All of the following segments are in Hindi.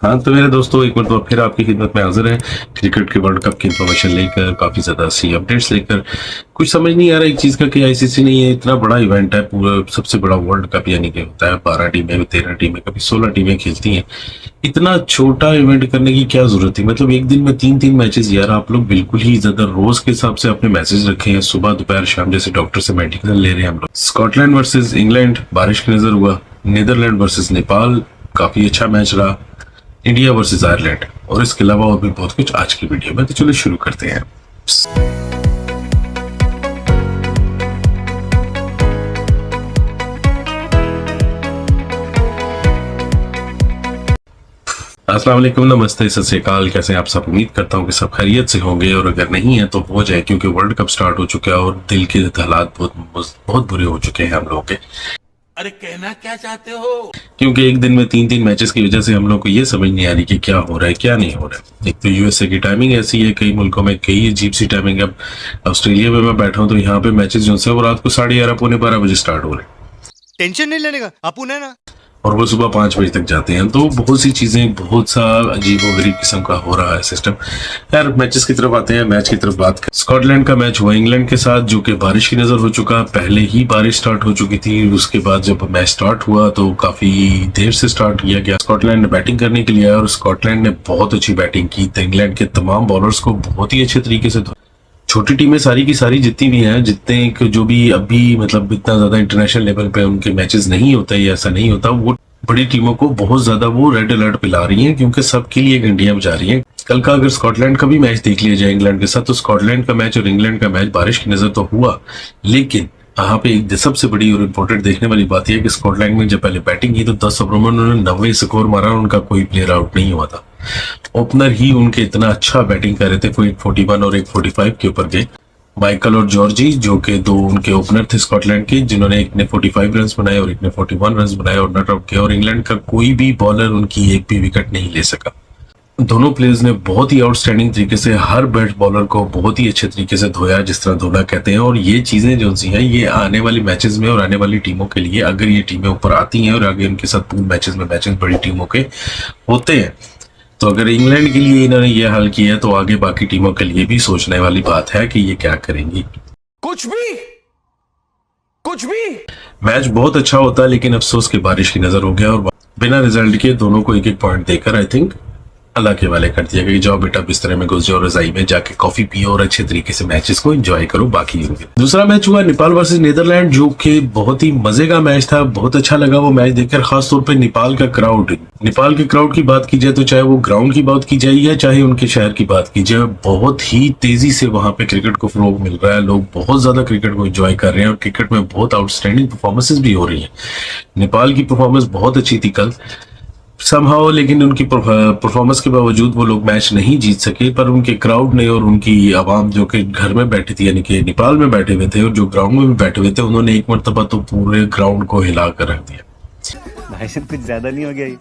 हाँ तो मेरे दोस्तों, एक बार तो फिर आपकी खिदमत में हाजिर है क्रिकेट के वर्ल्ड कप की इंफॉर्मेशन लेकर, काफी ज्यादा सी अपडेट्स लेकर। कुछ समझ नहीं आ रहा एक चीज का कि आईसीसी ने ये इतना बड़ा इवेंट है, पूरा सबसे बड़ा वर्ल्ड कप यानी कि होता है 12 टीमें, 13 टीमें, कभी 16 टीमें खेलती हैं। इतना छोटा इवेंट करने की क्या जरूरत थी? मतलब एक दिन में तीन तीन मैचेस। यार आप लोग बिल्कुल ही ज्यादा रोज के हिसाब से अपने मैसेज रखे हैं, सुबह दोपहर शाम, जैसे डॉक्टर से मेडिकल ले रहे हैं हम लोग। स्कॉटलैंड वर्सेज इंग्लैंड बारिश की नजर हुआ। नीदरलैंड वर्सेज नेपाल काफी अच्छा मैच रहा। इंडिया वर्सेस आयरलैंड, और इसके अलावा और भी बहुत कुछ आज की वीडियो में। तो चलो शुरू करते हैं। अस्सलाम वालेकुम, नमस्ते, सत श्री अकाल। कैसे हैं आप सब? उम्मीद करता हूँ कि सब खैरियत से होंगे, और अगर नहीं है तो हो जाए, क्योंकि वर्ल्ड कप स्टार्ट हो चुका है और दिल के हालात बहुत बुरे हो चुके हैं हम लोगों के। अरे कहना क्या चाहते हो? क्योंकि एक दिन में तीन तीन मैचेस की वजह से हम लोग को ये समझ नहीं आ रही कि क्या हो रहा है क्या नहीं हो रहा है। एक तो यूएसए की टाइमिंग ऐसी है, कई मुल्कों में कई अजीब सी टाइमिंग। अब ऑस्ट्रेलिया में मैं बैठा हूँ तो यहाँ पे मैचेस जो है वो रात को 11:30 पौने 12 बजे स्टार्ट हो रहे हैं। टेंशन नहीं लेने का, अपुन है ना। और वो सुबह 5 बजे तक जाते हैं। तो बहुत सी चीजें, बहुत सा अजीब व गरीब किस्म का हो रहा है सिस्टम। यार मैचेस की तरफ आते हैं, मैच की तरफ बात करें। स्कॉटलैंड का मैच हुआ इंग्लैंड के साथ, जो कि बारिश की नजर हो चुका। पहले ही बारिश स्टार्ट हो चुकी थी। उसके बाद जब मैच स्टार्ट हुआ तो काफी देर से स्टार्ट किया गया। स्कॉटलैंड ने बैटिंग करने के लिए आया और स्कॉटलैंड ने बहुत अच्छी बैटिंग की। तो इंग्लैंड के तमाम बॉलर्स को बहुत ही अच्छे तरीके से, छोटी टीमें सारी की सारी जितनी भी हैं, जितने जो भी अभी मतलब इतना ज्यादा इंटरनेशनल लेवल पे उनके मैचेस नहीं होते या ऐसा नहीं होता, वो बड़ी टीमों को बहुत ज्यादा वो रेड अलर्ट पिला रही हैं, क्योंकि सबके लिए घंटियां बजा रही हैं। कल का अगर स्कॉटलैंड का भी मैच देख लिया जाए इंग्लैंड के साथ, तो स्कॉटलैंड का मैच और इंग्लैंड का मैच बारिश की नजर तो हुआ, लेकिन यहाँ पे एक सबसे बड़ी और इम्पोर्टेंट देखने वाली बात यह है कि स्कॉटलैंड में जब पहले बैटिंग की तो 10 ओवरों में उन्होंने 90 स्कोर मारा, उनका कोई प्लेयर आउट नहीं हुआ था। ओपनर ही उनके इतना अच्छा बैटिंग कर रहे थे, कोई 41 और एक 45 के ऊपर गए। माइकल और जॉर्जी, जो कि दो उनके ओपनर थे स्कॉटलैंड के, जिन्होंने एक ने 45 रन बनाए और एक ने 41 रन बनाए और नॉट आउट किया। और इंग्लैंड का कोई भी बॉलर उनकी एक भी विकेट नहीं ले सका। दोनों प्लेयर्स ने बहुत ही आउटस्टैंडिंग तरीके से हर बैट बॉलर को बहुत ही अच्छे तरीके से धोया, जिस तरह धोना कहते हैं। और ये चीजें जो सी हैं, ये आने वाली मैचेस में और आने वाली टीमों के लिए, अगर ये टीमें ऊपर आती हैं और आगे उनके साथ पूल मैचेस में मैचेस बड़ी टीमों के होते हैं, तो अगर इंग्लैंड के लिए इन्होंने ये हल किया है तो आगे बाकी टीमों के लिए भी सोचने वाली बात है कि ये क्या करेंगी। कुछ भी मैच बहुत अच्छा होता है, लेकिन अफसोस की बारिश की नजर हो गया और बिना रिजल्ट के दोनों को एक एक पॉइंट देकर आई थिंक अल्लाह के वाले कर दिया गया। जाओ बेटा बिस्तरे में घुस जाओ, रजाई में जाके कॉफी पियो और अच्छे तरीके से मैचेस को एंजॉय करो। बाकी दूसरा मैच हुआ नेपाल वर्सेस नीदरलैंड, जो कि बहुत ही मजे का मैच था। बहुत अच्छा लगा वो मैच देखकर, खासतौर पे नेपाल का क्राउड। नेपाल के क्राउड की बात की जाए तो चाहे वो ग्राउंड की बात की जाए या चाहे उनके शहर की बात की जाए, बहुत ही तेजी से वहां पे क्रिकेट को फरोग मिल रहा है। लोग बहुत ज्यादा क्रिकेट को एंजॉय कर रहे हैं और क्रिकेट में बहुत आउटस्टैंडिंग परफॉर्मेंसेज भी हो रही है। नेपाल की परफॉर्मेंस बहुत अच्छी थी कल समहाउ, लेकिन उनकी परफॉर्मेंस के बावजूद वो लोग मैच नहीं जीत सके। पर उनके क्राउड ने और उनकी आवाम जो कि घर में बैठी थी, यानी कि नेपाल में बैठे हुए थे और जो ग्राउंड में भी बैठे हुए थे, उन्होंने एक मरतबा तो पूरे ग्राउंड को हिला कर रख दिया। भाई साहब कुछ ज्यादा नहीं हो गया ये?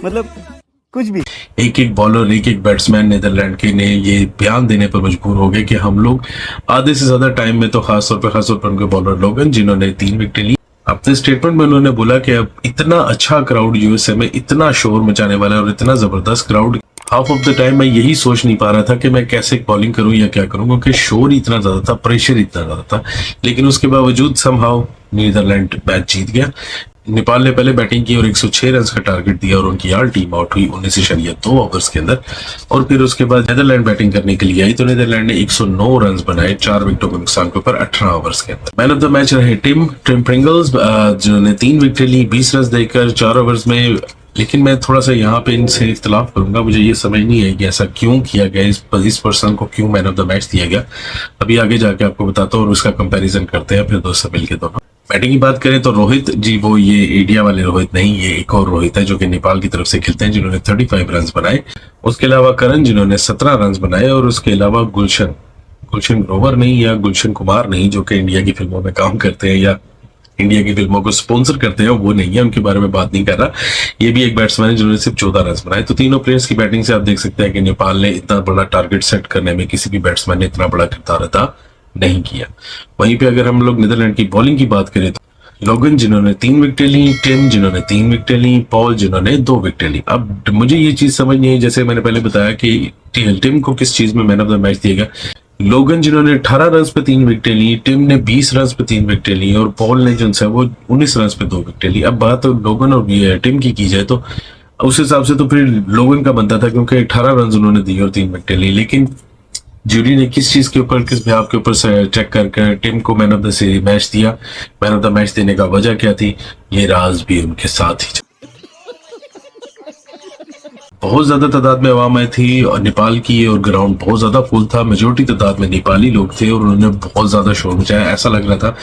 मतलब कुछ भी। एक एक बॉलर, एक एक बैट्समैन नीदरलैंड के ने ये बयान देने पर मजबूर हो गए कि हम लोग आधे से ज्यादा टाइम में, तो खासतौर पर उनके बॉलर लोग हैं जिन्होंने 3 विकेट ली। अपने स्टेटमेंट में उन्होंने बोला कि अब इतना अच्छा क्राउड यूएसए में, इतना शोर मचाने वाला है और इतना जबरदस्त crowd, half of the time मैं यही सोच नहीं पा रहा था कि मैं कैसे बॉलिंग करूं या क्या करूं, क्योंकि शोर इतना ज्यादा था, प्रेशर इतना ज्यादा था। लेकिन उसके बावजूद समहाउ नीदरलैंड मैच जीत गया। नेपाल ने पहले बैटिंग की और 106 रन का टारगेट दिया और उनकी यार टीम आउट हुई 19.2 ओवर्स के अंदर। और फिर उसके बाद नीदरलैंड बैटिंग करने के लिए आई तो नीदरलैंड ने 109 रन बनाए 4 विकेटों के नुकसान के ऊपर 18 ओवर्स के अंदर। मैन ऑफ द मैच रहे टिम प्रिंगल्स, जिन्होंने 3 विकेट ली 20 रन देकर 4 ओवर्स में। लेकिन मैं थोड़ा सा यहाँ पे इनसे इख्तलाफ करूंगा, मुझे ये समझ नहीं है कि ऐसा क्यों किया गया, इस पर्सन को क्यों मैन ऑफ द मैच दिया गया। अभी आगे जाके आपको बताता हूँ और उसका कंपैरिजन करते हैं फिर दोस्तों मिलकर दोनों। बैटिंग की बात करें तो रोहित जी, वो ये इंडिया वाले रोहित नहीं, ये एक और रोहित है जो कि नेपाल की तरफ से खेलते हैं, जिन्होंने 35 रन बनाए। उसके अलावा करण, जिन्होंने 17 रन बनाए। और उसके अलावा गुलशन ग्रोवर नहीं या गुलशन कुमार नहीं, जो कि इंडिया की फिल्मों में काम करते हैं या इंडिया की फिल्मों को स्पॉन्सर करते हैं, वो नहीं है, उनके बारे में बात नहीं कर रहा। ये भी एक बैट्समैन है जिन्होंने सिर्फ 14 रन बनाए। तो तीनों प्लेयर्स की बैटिंग से आप देख सकते हैं कि नेपाल ने इतना बड़ा टारगेट सेट करने में किसी भी बैट्समैन ने इतना बड़ा किरदार अदा नहीं किया। वहीं पे अगर हम लोग नीदरलैंड की बॉलिंग की बात करें तो लोगन जिन्होंने 3 विकेटें ली, टिम जिन्होंने 3 विकेटें ली, पॉल जिन्होंने 2 विकेटें ली। अब मुझे ये चीज समझ नहीं है, जैसे मैंने पहले बताया कि टिम को किस चीज में मैन ऑफ द मैच दिएगा। लोगन जिन्होंने 18 रन पे 3 विकेटें ली, टिम ने 20 रन पे 3 विकेटें ली और पॉल ने जो है वो 19 रन पे 2 विकेटें ली। अब बात लोगन और टिम की जाए तो उस हिसाब से तो फिर लोगन का बनता था, क्योंकि 18 रन उन्होंने दिए और 3 विकेटें ली। लेकिन जूरी ने किस चीज के ऊपर, किस बिहाफ के ऊपर चेक कर टिम को man of the series match दिया। मैन ऑफ द मैच देने का वजह क्या थी, ये राज भी उनके साथ ही। बहुत ज्यादा तादाद में अवाम आई थी और नेपाल की, और ग्राउंड बहुत ज्यादा फुल था। मेजोरिटी तादाद में नेपाली लोग थे और उन्होंने बहुत ज्यादा शोर मचाया। ऐसा लग रहा था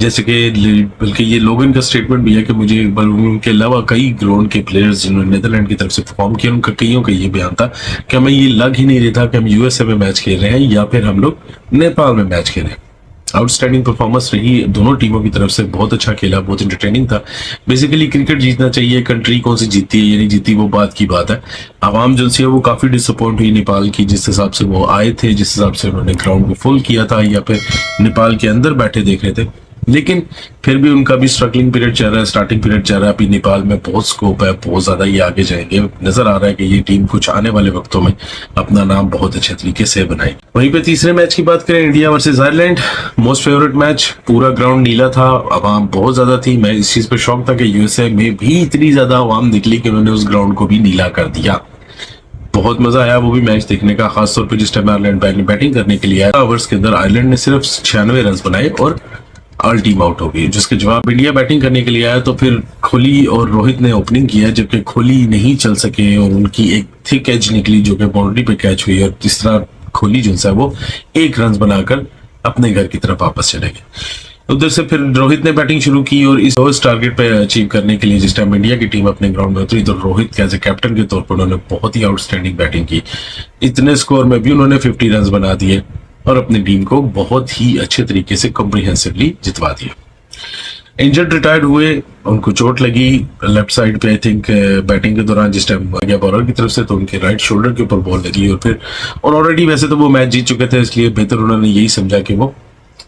जैसे कि, बल्कि ये लोगन का स्टेटमेंट भी है कि मुझे उनके अलावा कई ग्राउंड के प्लेयर्स जिन्होंने नीदरलैंड की तरफ से परफॉर्म किया, उनका कईयों का ये बयान था कि हमें ये लग ही नहीं रहा था कि हम यूएसए में मैच खेल रहे हैं या फिर हम लोग नेपाल में मैच खेल रहे हैं। आउटस्टैंडिंग परफॉर्मेंस रही दोनों टीमों की तरफ से, बहुत अच्छा खेला, बहुत इंटरटेनिंग था। बेसिकली क्रिकेट जीतना चाहिए, कंट्री कौन सी जीती है या नहीं जीती वो बात की बात है। आवाम जो है वो काफी डिसअपॉइंट हुई नेपाल की, जिस हिसाब से वो आए थे, जिस हिसाब से उन्होंने ग्राउंड को फुल किया था या फिर नेपाल के अंदर बैठे देख रहे थे। लेकिन फिर भी उनका भी स्ट्रगलिंग पीरियड चल रहा है, स्टार्टिंग पीरियड चल रहा है। अभी नेपाल में बहुत स्कोप है, बहुत ज्यादा ये आगे जाएंगे। नजर आ रहा है कि ये टीम कुछ आने वाले वक्तों में अपना नाम बहुत अच्छे तरीके से बनाएगी। वहीं पे तीसरे मैच की बात करें, India versus Ireland, most favourite match. पूरा ग्राउंड नीला था, आवाम बहुत ज्यादा थी। मैं इस चीज पर शौक था कि यूएसए में भी इतनी ज्यादा आवाम निकली कि उन्होंने उस ग्राउंड को भी नीला कर दिया। बहुत मजा आया वो भी मैच देखने का, खासतौर पर जिस टाइम आयरलैंड बैटिंग करने के लिए आया। ओवर्स के अंदर आयरलैंड ने सिर्फ 96 रन बनाए और ऑल टीम आउट हो गई, जिसके जवाब इंडिया बैटिंग करने के लिए आया। तो फिर कोहली और रोहित ने ओपनिंग किया, जबकि कोहली नहीं चल सके और उनकी एक थिक एज निकली जो कि बाउंड्री पे कैच हुई, और तीसरा कोहली जो है वो 1 रन बनाकर अपने घर की तरफ वापस चले गए। उधर से फिर रोहित ने बैटिंग शुरू की और इस टारगेट पे अचीव करने के लिए जिस टाइम इंडिया की टीम अपने ग्राउंड में उतरी, तो रोहित एज ए कैप्टन के तौर पर उन्होंने बहुत ही आउटस्टैंडिंग बैटिंग की। इतने स्कोर में भी उन्होंने 50 रन बना दिए और अपनी टीम को बहुत ही अच्छे तरीके से कॉम्प्रिहेंसिवली जितवा दिया। इंजर्ड रिटायर्ड हुए, उनको चोट लगी लेफ्ट साइड पे, आई थिंक बैटिंग के दौरान जिस टाइम आ गया बॉलर की तरफ से, तो उनके राइट शोल्डर के ऊपर बॉल लगी। और ऑलरेडी वैसे तो वो मैच जीत चुके थे, इसलिए बेहतर उन्होंने यही समझा कि वो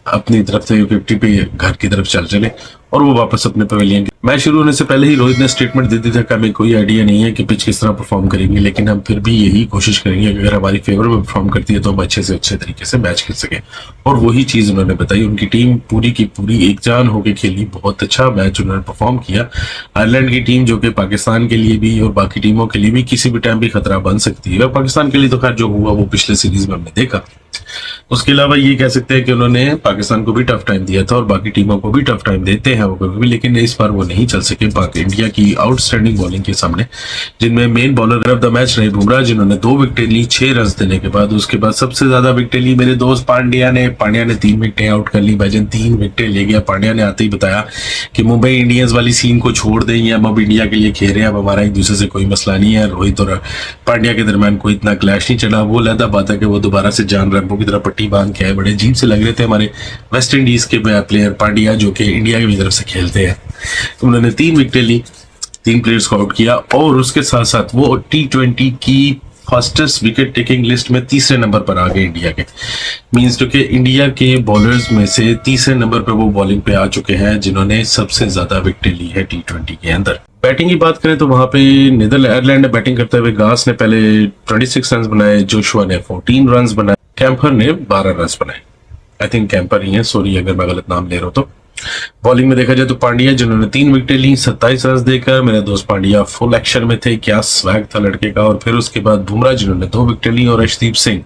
अपनी तरफ से 50 पे घर की तरफ चले और वो वापस अपने पवेलियन। मैच शुरू होने से पहले ही रोहित ने स्टेटमेंट दे दिया था कि हमें कोई आइडिया नहीं है कि पिच किस तरह परफॉर्म करेंगे, लेकिन हम फिर भी यही कोशिश करेंगे कि अगर हमारी फेवर में परफॉर्म करती है तो हम अच्छे से अच्छे तरीके से मैच खेल सके। और वही चीज उन्होंने बताई। उनकी टीम पूरी की पूरी एक जान होकर खेली, बहुत अच्छा मैच उन्होंने परफॉर्म किया। आयरलैंड की टीम जो कि पाकिस्तान के लिए भी और बाकी टीमों के लिए भी किसी भी टाइम भी खतरा बन सकती है। पाकिस्तान के लिए तो खैर जो हुआ वो पिछले सीरीज में हमने देखा। उसके अलावा ये कह सकते हैं कि उन्होंने पाकिस्तान को भी टफ टाइम दिया था और बाकी टीमों को भी टफ टाइम देते हैं वो कभी भी, लेकिन इस बार वो नहीं चल सके पाक इंडिया की आउटस्टैंडिंग बॉलिंग के सामने, जिनमें main bowler of the match रहे बुमराह, जिन्होंने 2 विकेटें ली 6 रन देने के बाद। उसके बाद सबसे ज्यादा विकेटें ली मेरे दोस्त पांड्या ने 3 विकेटें आउट कर ली। भाईजान 3 विकेटें ले गया। पांड्या ने आते ही बताया कि मुंबई इंडियंस वाली सीन को छोड़ दें, या हम अब इंडिया के लिए खेल रहे हैं, अब हमारा एक दूसरे से कोई मसला नहीं है। रोहित और पांड्या के दरमियान कोई इतना क्लैश नहीं चला। वो अलग बात है कि वो दोबारा से जान रैम्बो की तरह पट्टी बांध के आए, बड़े अजीब से लग रहे थे हमारे वेस्ट इंडीज के प्लेयर पांड्या जो कि इंडिया की तरफ से खेलते हैं। उन्होंने 3 विकेटें ली, 3 प्लेयर्स को आउट किया और उसके साथ साथ वो T20 की फास्टेस्ट विकेट टेकिंग लिस्ट में तीसरे नंबर पर आ गए इंडिया के। मींस जो कि इंडिया के बॉलर्स में से तीसरे नंबर पर वो बॉलिंग पे आ चुके हैं जिन्होंने सबसे ज्यादा विकेटें ली है T20 के अंदर। बैटिंग की बात करें तो वहां पे आयरलैंड ने बैटिंग करते हुए गास ने पहले 26 रन बनाए, जोशुआ ने 14 रन बनाए, कैंपर ने 12 रन बनाए। आई थिंक कैंपर ही है, सॉरी अगर मैं गलत नाम ले रहा हूं तो। बॉलिंग में देखा जाए तो पांड्या जिन्होंने 3 विकेटें ली 27 रन देकर, मेरे दोस्त पांड्या फुल एक्शन में थे, क्या स्वैग था लड़के का। और फिर उसके बाद बुमराह जिन्होंने 2 विकेटें ली और अर्शदीप सिंह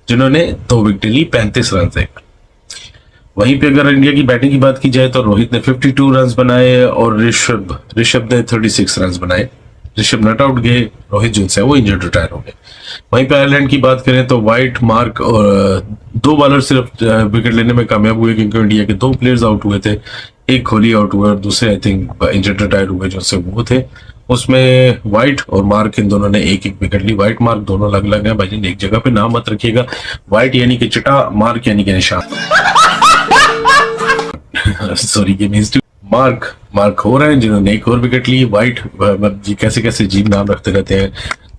जिन्होंने 2 विकेटें ली 35 रन देकर। वहीं पे अगर इंडिया की बैटिंग की बात की जाए तो रोहित ने 52 रन बनाए और ऋषभ ने 36 रन बनाए। ऋषभ नॉट आउट गए, रोहित जो है वो इंजर्ड रिटायर हो गए। वहीं पे आयरलैंड की बात करें तो वाइट, मार्क और 2 बॉलर सिर्फ विकेट लेने में कामयाब हुए, क्योंकि इंडिया के 2 प्लेयर्स आउट हुए थे। एक कोहली आउट हुए और दूसरे आई थिंक इंजर्ड रिटायर हुए जो से वो थे। उसमें वाइट और मार्क इन दोनों ने 1-1 विकेट ली। वाइट मार्क दोनों अलग अलग हैं भाई, एक जगह पे नाम मत रखिएगा। वाइट यानी कि चिटा, मार्क यानी कि निशान। सॉरी ये मींस मार्क हो रहे हैं जिन्होंने 1 और विकेट ली। वाइट कैसे कैसे अजीब नाम रखते रहते हैं,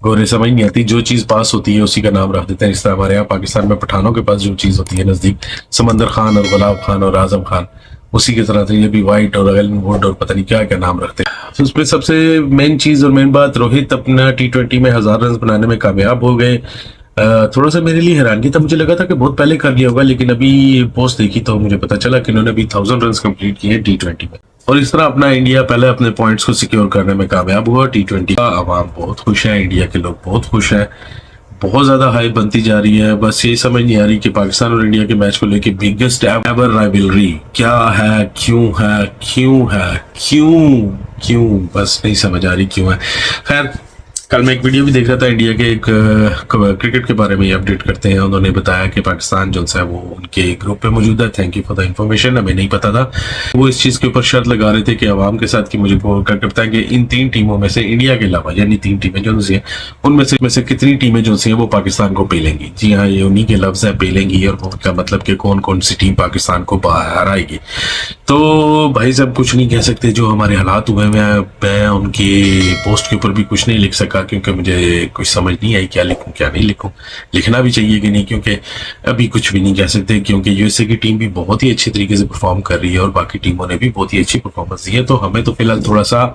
गोरे समझ नहीं आती। जो चीज पास होती है उसी का नाम रख देते हैं। इस तरह हमारे यहाँ पाकिस्तान में पठानों के पास जो चीज होती है नजदीक, समंदर खान और गुलाब खान और आजम खान, उसी की तरह से ये भी वाइट और एलन वुड और पता नहीं क्या क्या नाम रखते हैं। तो उसमें सबसे मेन चीज और मेन बात, रोहित अपना T20 में 1000 रन बनाने में कामयाब हो गए। थोड़ा सा मेरे लिए हैरानगी था, मुझे लगा था कि बहुत पहले कर लिया होगा, लेकिन अभी पोस्ट देखी तो मुझे पता चला कि इन्होंने अभी 1000 रन कंप्लीट किए T20 में। और इस तरह अपना इंडिया पहले अपने पॉइंट्स को सिक्योर करने में कामयाब हुआ। T20 का अवाम बहुत खुश है, इंडिया के लोग बहुत खुश हैं, बहुत ज्यादा हाइप बनती जा रही है। बस ये समझ नहीं आ रही कि पाकिस्तान और इंडिया के मैच को लेके बिगेस्ट एवर राइवलरी क्या है, क्यों है, क्यों है, क्यों क्यों, बस नहीं समझ आ रही क्यों है। खैर, कल मैं एक वीडियो भी देख रहा था, इंडिया के एक क्रिकेट के बारे में अपडेट करते हैं। उन्होंने बताया कि पाकिस्तान जो है वो उनके ग्रुप पे मौजूद है। Thank you for the information, हमें नहीं पता था। वो इस चीज के ऊपर शर्त लगा रहे थे कि अवाम के साथ, कि मुझे क्या करता है कि इन 3 टीमों में से, इंडिया के अलावा यानी 3 टीमें जो सी हैं, उनमें से कितनी टीमें जो सी हैं वो पाकिस्तान को पेलेंगी। जी हाँ, ये उन्हीं के लफ्ज है, पेलेंगी, और उनका मतलब कि कौन कौन सी टीम पाकिस्तान को बाहर आएगी। तो भाई साहब कुछ नहीं कह सकते, जो हमारे हालात हुए मैं उनकी पोस्ट के ऊपर भी कुछ नहीं लिख सका, क्योंकि मुझे कुछ समझ नहीं आई क्या लिखूं क्या नहीं लिखूं। लिखना भी चाहिए कि नहीं, क्योंकि अभी कुछ भी नहीं कह सकते, क्योंकि यूएसए की टीम भी बहुत ही अच्छे तरीके से परफॉर्म कर रही है और बाकी टीमों ने भी बहुत ही अच्छी परफॉर्मेंस दी है। तो हमें तो फिलहाल थोड़ा सा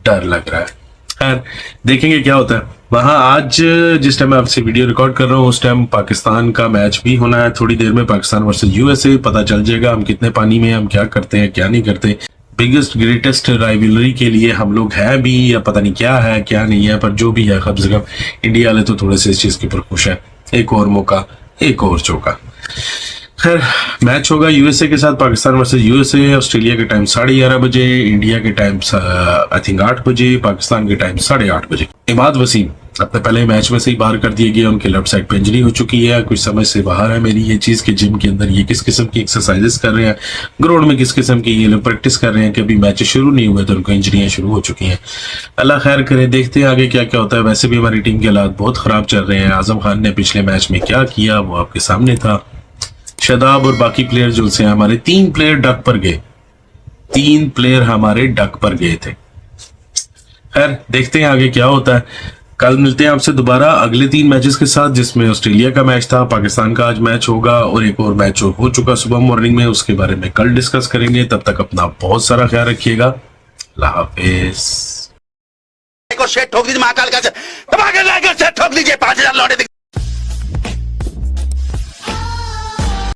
डर लग रहा है। खैर, देखेंगे क्या होता है। वहां आज जिस टाइम मैं आपसे वीडियो रिकॉर्ड कर रहा हूँ उस टाइम पाकिस्तान का मैच भी होना है थोड़ी देर में, पाकिस्तान वर्सेस यूएसए। पता चल जाएगा हम कितने पानी में, हम क्या करते हैं क्या नहीं करते। बिगेस्ट ग्रेटेस्ट राइवलरी के लिए हम लोग हैं भी, या पता नहीं क्या है क्या नहीं है, पर जो भी है कम से कम इंडिया वाले तो थोड़े से इस चीज के ऊपर खुश है। एक और मौका, एक और चौका। खैर, मैच होगा यूएसए के साथ, पाकिस्तान वर्सेस यूएसए। ऑस्ट्रेलिया के टाइम 11:30 बजे, इंडिया के टाइम आई थिंक 8 बजे, पाकिस्तान के टाइम 8:30 बजे। इमाद वसीम अपने पहले मैच में से ही बाहर कर दिए गए, उनके लेफ्ट साइड पे इंजरी हो चुकी है। कुछ समझ से बाहर है मेरी ये चीज कि जिम के अंदर ये किस किस्म की एक्सरसाइजेस कर रहे हैं, ग्राउंड में किस किस्म की ये लोग प्रैक्टिस कर रहे हैं, कि अभी मैच शुरू नहीं हुए तो उनको इंजरियां शुरू हो चुकी हैं। अल्लाह खैर करे, देखते हैं आगे क्या क्या होता है। वैसे भी हमारी टीम के हालात बहुत खराब चल रहे हैं। आजम खान ने पिछले मैच में क्या किया वो आपके सामने था। शादाब और बाकी प्लेयर जो से हमारे 3 प्लेयर डक पर गए, 3 प्लेयर हमारे डक पर गए थे। खैर, देखते हैं आगे क्या होता है। कल मिलते हैं आपसे दोबारा अगले 3 मैचेस के साथ, जिसमें ऑस्ट्रेलिया का मैच था, पाकिस्तान का आज मैच होगा और एक और मैच हो चुका सुबह मॉर्निंग में, उसके बारे में कल डिस्कस करेंगे। तब तक अपना बहुत सारा ख्याल रखिएगा। अल्लाह हाफिज। को शेट ठोक दीजिए, महाकाल का ठोक दीजिए, 5000 लौटे।